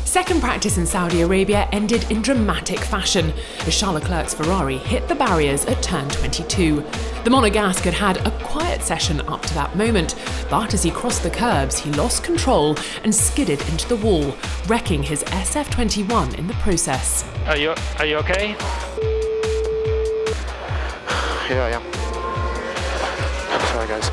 Second practice in Saudi Arabia ended in dramatic fashion as Charles Leclerc's Ferrari hit the barriers at turn 22. The Monegasque had had a quiet session up to that moment, but as he crossed the curbs, he lost control and skidded into the wall, wrecking his SF21 in the process. Are you okay? Yeah, I am. Sorry, guys.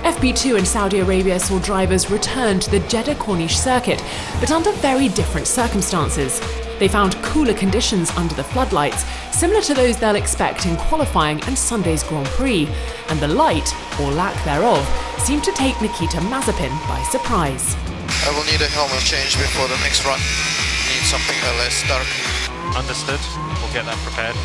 FP2 in Saudi Arabia saw drivers return to the Jeddah Corniche circuit, but under very different circumstances. They found cooler conditions under the floodlights, similar to those they'll expect in qualifying and Sunday's Grand Prix, and the light, or lack thereof, seemed to take Nikita Mazepin by surprise. I will need a helmet change before the next run. Need something less dark. Understood. We'll get that prepared.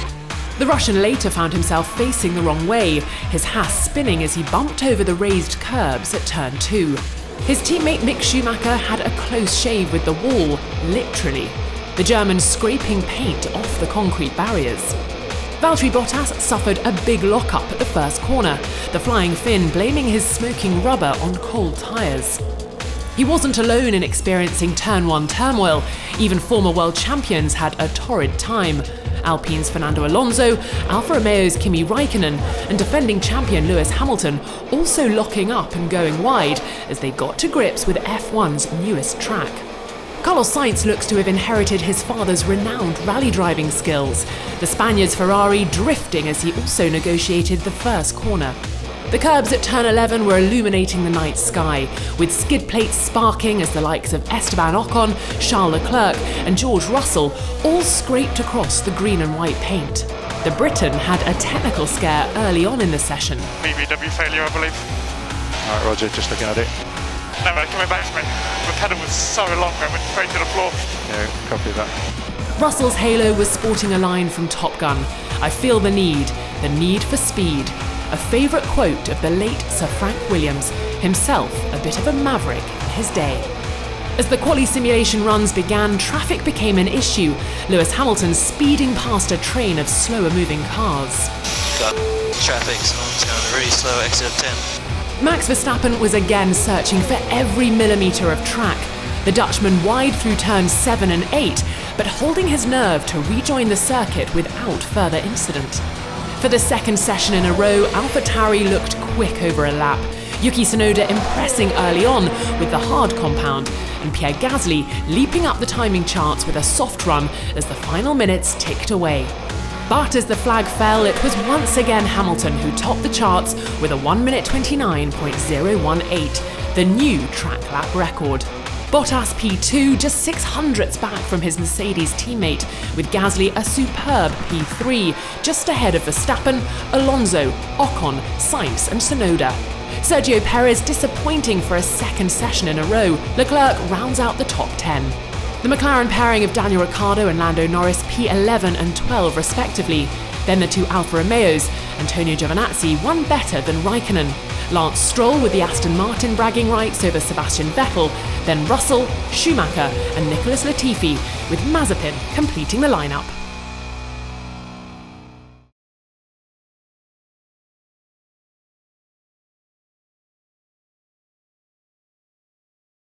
The Russian later found himself facing the wrong way, his Haas spinning as he bumped over the raised curbs at turn 2. His teammate Mick Schumacher had a close shave with the wall, literally. The German scraping paint off the concrete barriers. Valtteri Bottas suffered a big lockup at the first corner, the flying Finn blaming his smoking rubber on cold tyres. He wasn't alone in experiencing turn 1 turmoil. Even former world champions had a torrid time. Alpine's Fernando Alonso, Alfa Romeo's Kimi Raikkonen, and defending champion Lewis Hamilton also locking up and going wide as they got to grips with F1's newest track. Carlos Sainz looks to have inherited his father's renowned rally driving skills, the Spaniard's Ferrari drifting as he also negotiated the first corner. The curbs at turn 11 were illuminating the night sky, with skid plates sparking as the likes of Esteban Ocon, Charles Leclerc and George Russell all scraped across the green and white paint. The Briton had a technical scare early on in the session. BBW failure, I believe. Alright, Roger, just looking at it. No, coming back to me. The pedal was so long, I went straight to the floor. Yeah, copy that. Russell's halo was sporting a line from Top Gun. I feel the need for speed. A favourite quote of the late Sir Frank Williams, himself a bit of a maverick in his day. As the quali simulation runs began, traffic became an issue, Lewis Hamilton speeding past a train of slower moving cars. Got traffic, so I'm going really slow, exit of 10. Max Verstappen was again searching for every millimetre of track, the Dutchman wide through turns 7 and 8, but holding his nerve to rejoin the circuit without further incident. For the second session in a row, AlphaTauri looked quick over a lap, Yuki Tsunoda impressing early on with the hard compound, and Pierre Gasly leaping up the timing charts with a soft run as the final minutes ticked away. But as the flag fell, it was once again Hamilton who topped the charts with a 1 minute 29.018, the new track lap record. Bottas P2 just 600ths back from his Mercedes teammate, with Gasly a superb P3, just ahead of Verstappen, Alonso, Ocon, Sainz and Tsunoda. Sergio Perez disappointing for a second session in a row, Leclerc rounds out the top 10. The McLaren pairing of Daniel Ricciardo and Lando Norris P11 and 12 respectively. Then the two Alfa Romeos, Antonio Giovinazzi one better than Raikkonen. Lance Stroll with the Aston Martin bragging rights over Sebastian Vettel, then Russell, Schumacher and Nicholas Latifi, with Mazepin completing the lineup.